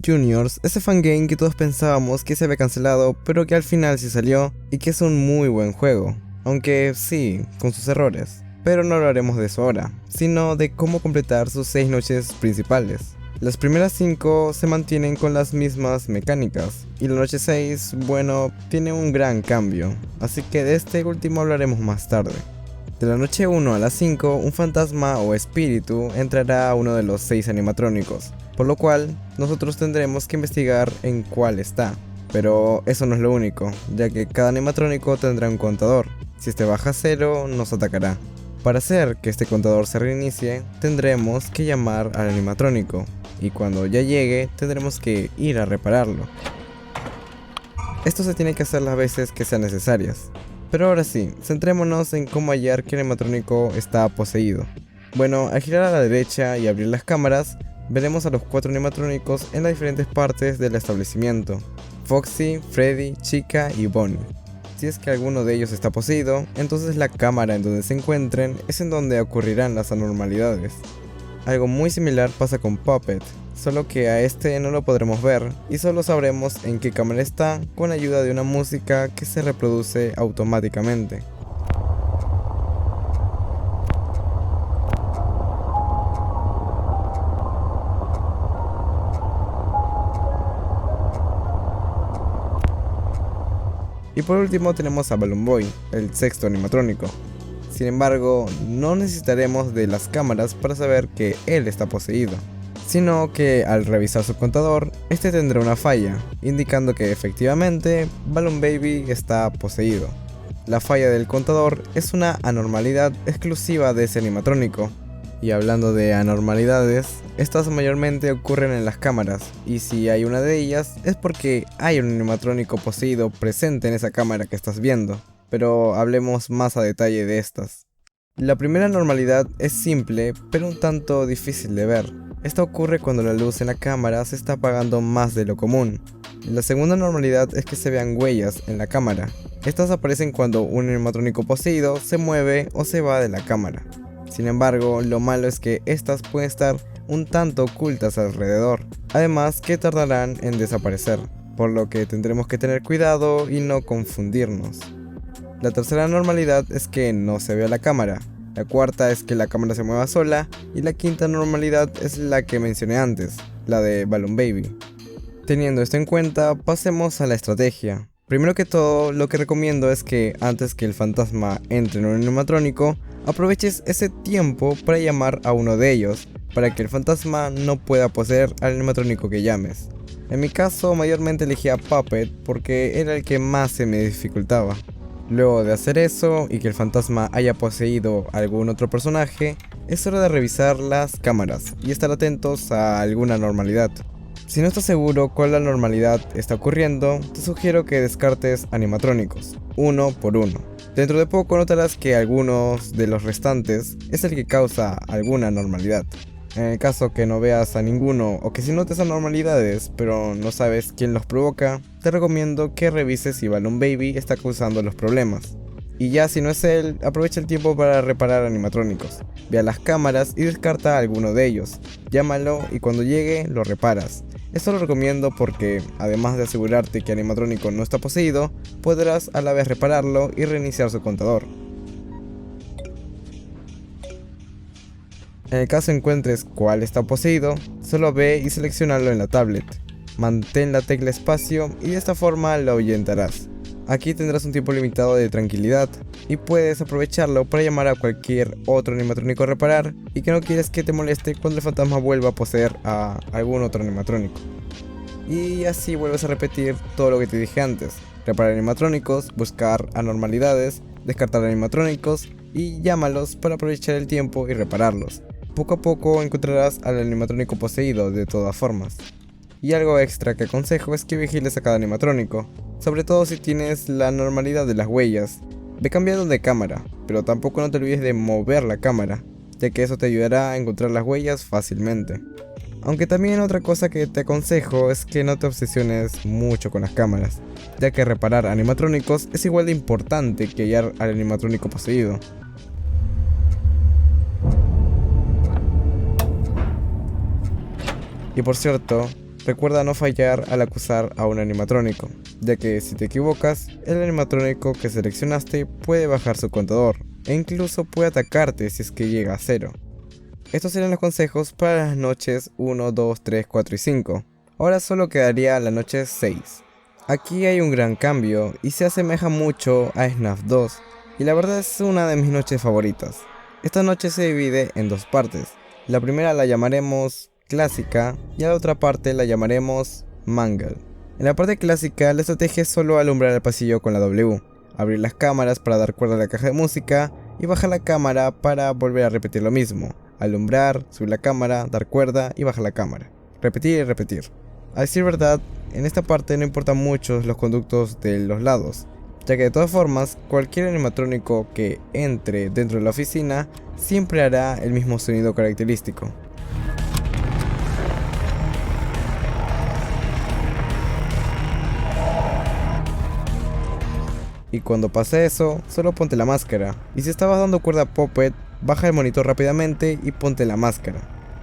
Juniors, ese fangame que todos pensábamos que se había cancelado, pero que al final sí salió y que es un muy buen juego, aunque sí, con sus errores. Pero no hablaremos de eso ahora, sino de cómo completar sus 6 noches principales. Las primeras 5 se mantienen con las mismas mecánicas, y la noche 6, bueno, tiene un gran cambio, así que de este último hablaremos más tarde. De la noche 1 a la 5, un fantasma o espíritu entrará a uno de los 6 animatrónicos, por lo cual nosotros tendremos que investigar en cuál está. Pero eso no es lo único, ya que cada animatrónico tendrá un contador. Si este baja a 0, nos atacará. Para hacer que este contador se reinicie, tendremos que llamar al animatrónico, y cuando ya llegue, tendremos que ir a repararlo. Esto se tiene que hacer las veces que sean necesarias. Pero ahora sí, centrémonos en cómo hallar que el animatrónico está poseído. Bueno, al girar a la derecha y abrir las cámaras, veremos a los 4 animatrónicos en las diferentes partes del establecimiento: Foxy, Freddy, Chica y Bonnie. Si es que alguno de ellos está poseído, entonces la cámara en donde se encuentren es en donde ocurrirán las anormalidades. Algo muy similar pasa con Puppet, solo que a este no lo podremos ver y solo sabremos en qué cámara está con ayuda de una música que se reproduce automáticamente. Y por último tenemos a Balloon Boy, el 6º animatrónico. Sin embargo, no necesitaremos de las cámaras para saber que él está poseído, sino que al revisar su contador, este tendrá una falla, indicando que efectivamente Balloon Baby está poseído. La falla del contador es una anormalidad exclusiva de ese animatrónico. Y hablando de anormalidades, estas mayormente ocurren en las cámaras, y si hay una de ellas es porque hay un animatrónico poseído presente en esa cámara que estás viendo. Pero hablemos más a detalle de estas. La primera anormalidad es simple, pero un tanto difícil de ver. Esta ocurre cuando la luz en la cámara se está apagando más de lo común. La segunda anormalidad es que se vean huellas en la cámara. Estas aparecen cuando un animatrónico poseído se mueve o se va de la cámara. Sin embargo, lo malo es que estas pueden estar un tanto ocultas alrededor, además que tardarán en desaparecer, por lo que tendremos que tener cuidado y no confundirnos. La tercera anormalidad es que no se vea la cámara, la cuarta es que la cámara se mueva sola, y la quinta anormalidad es la que mencioné antes, la de Balloon Baby. Teniendo esto en cuenta, pasemos a la estrategia. Primero que todo, lo que recomiendo es que antes que el fantasma entre en un animatrónico, aproveches ese tiempo para llamar a uno de ellos, para que el fantasma no pueda poseer al animatrónico que llames. En mi caso, mayormente elegí a Puppet porque era el que más se me dificultaba. Luego de hacer eso y que el fantasma haya poseído a algún otro personaje, es hora de revisar las cámaras y estar atentos a alguna anormalidad. Si no estás seguro cuál anormalidad está ocurriendo, te sugiero que descartes animatrónicos, uno por uno. Dentro de poco notarás que algunos de los restantes es el que causa alguna anormalidad. En el caso que no veas a ninguno o que si notes anormalidades pero no sabes quién los provoca, te recomiendo que revises si Balloon Baby está causando los problemas. Y ya si no es él, aprovecha el tiempo para reparar animatrónicos. Ve a las cámaras y descarta a alguno de ellos. Llámalo y cuando llegue lo reparas. Esto lo recomiendo porque, además de asegurarte que el animatrónico no está poseído, podrás a la vez repararlo y reiniciar su contador. En el caso encuentres cuál está poseído, solo ve y seleccionalo en la tablet. Mantén la tecla espacio y de esta forma lo ahuyentarás. Aquí tendrás un tiempo limitado de tranquilidad y puedes aprovecharlo para llamar a cualquier otro animatrónico a reparar y que no quieres que te moleste cuando el fantasma vuelva a poseer a algún otro animatrónico. Y así vuelves a repetir todo lo que te dije antes: reparar animatrónicos, buscar anormalidades, descartar animatrónicos y llámalos para aprovechar el tiempo y repararlos. Poco a poco encontrarás al animatrónico poseído de todas formas. Y algo extra que aconsejo es que vigiles a cada animatrónico, sobre todo si tienes la anormalidad de las huellas. Ve cambiando de cámara, pero tampoco no te olvides de mover la cámara, ya que eso te ayudará a encontrar las huellas fácilmente. Aunque también otra cosa que te aconsejo es que no te obsesiones mucho con las cámaras, ya que reparar animatrónicos es igual de importante que hallar al animatrónico poseído. Y por cierto, recuerda no fallar al acusar a un animatrónico, ya que si te equivocas, el animatrónico que seleccionaste puede bajar su contador, e incluso puede atacarte si es que llega a 0. Estos serían los consejos para las noches 1, 2, 3, 4 y 5. Ahora solo quedaría la noche 6. Aquí hay un gran cambio y se asemeja mucho a FNAF 2, y la verdad es una de mis noches favoritas. Esta noche se divide en dos partes. La primera la llamaremos clásica y a la otra parte la llamaremos Mangle. En la parte clásica la estrategia es solo alumbrar el pasillo con la W, abrir las cámaras para dar cuerda a la caja de música y bajar la cámara para volver a repetir lo mismo. Alumbrar, subir la cámara, dar cuerda y bajar la cámara. Repetir y repetir. A decir verdad, en esta parte no importan mucho los conductos de los lados, ya que de todas formas, cualquier animatrónico que entre dentro de la oficina siempre hará el mismo sonido característico. Y cuando pase eso, solo ponte la máscara, y si estabas dando cuerda a Puppet, baja el monitor rápidamente y ponte la máscara.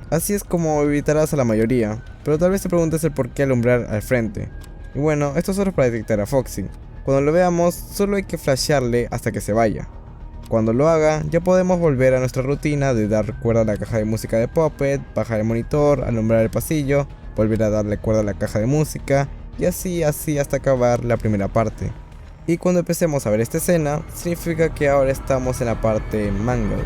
Así es como evitarás a la mayoría, pero tal vez te preguntes el por qué alumbrar al frente. Y bueno, esto solo es para detectar a Foxy. Cuando lo veamos, solo hay que flashearle hasta que se vaya. Cuando lo haga, ya podemos volver a nuestra rutina de dar cuerda a la caja de música de Puppet, bajar el monitor, alumbrar el pasillo, volver a darle cuerda a la caja de música, y así hasta acabar la primera parte. Y cuando empecemos a ver esta escena, significa que ahora estamos en la parte Mangle.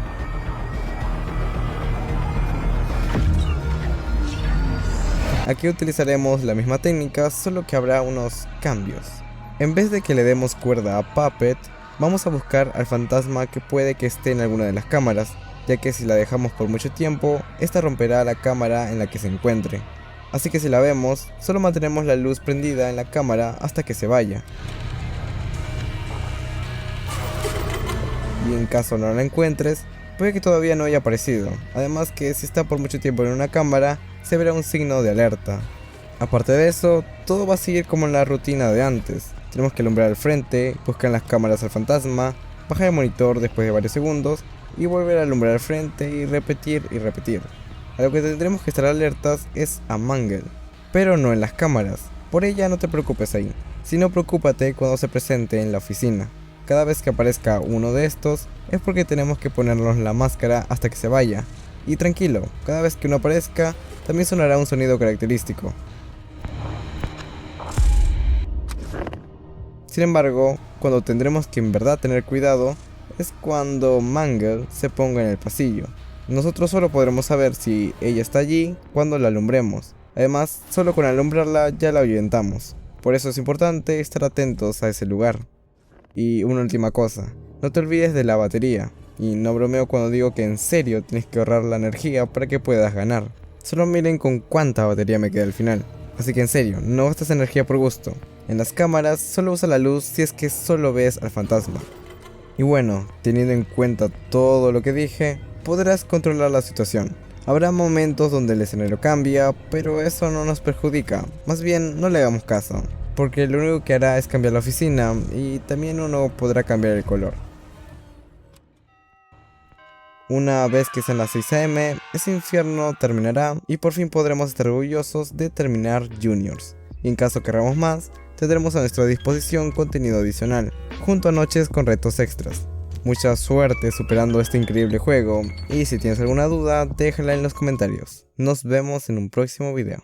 Aquí utilizaremos la misma técnica, solo que habrá unos cambios. En vez de que le demos cuerda a Puppet, vamos a buscar al fantasma que puede que esté en alguna de las cámaras, ya que si la dejamos por mucho tiempo, esta romperá la cámara en la que se encuentre. Así que si la vemos, solo mantenemos la luz prendida en la cámara hasta que se vaya. Y en caso no la encuentres, puede que todavía no haya aparecido, además que si está por mucho tiempo en una cámara, se verá un signo de alerta. Aparte de eso, todo va a seguir como en la rutina de antes. Tenemos que alumbrar al frente, buscar en las cámaras al fantasma, bajar el monitor después de varios segundos y volver a alumbrar al frente y repetir y repetir. A lo que tendremos que estar alertas es a Mangle, pero no en las cámaras. Por ella no te preocupes ahí, sino preocúpate cuando se presente en la oficina. Cada vez que aparezca uno de estos es porque tenemos que ponernos la máscara hasta que se vaya. Y tranquilo, cada vez que uno aparezca también sonará un sonido característico. Sin embargo, cuando tendremos que en verdad tener cuidado es cuando Mangle se ponga en el pasillo. Nosotros solo podremos saber si ella está allí cuando la alumbremos. Además, solo con alumbrarla ya la ahuyentamos. Por eso es importante estar atentos a ese lugar. Y una última cosa, no te olvides de la batería. Y no bromeo cuando digo que en serio tienes que ahorrar la energía para que puedas ganar. Solo miren con cuánta batería me queda al final. Así que en serio, no gastes energía por gusto. En las cámaras solo usa la luz si es que solo ves al fantasma. Y bueno, teniendo en cuenta todo lo que dije, podrás controlar la situación. Habrá momentos donde el escenario cambia, pero eso no nos perjudica. Más bien, no le hagamos caso, porque lo único que hará es cambiar la oficina y también uno podrá cambiar el color. Una vez que sean las 6 AM, ese infierno terminará y por fin podremos estar orgullosos de terminar Juniors. Y en caso queramos más, tendremos a nuestra disposición contenido adicional, junto a noches con retos extras. Mucha suerte superando este increíble juego, y si tienes alguna duda, déjala en los comentarios. Nos vemos en un próximo video.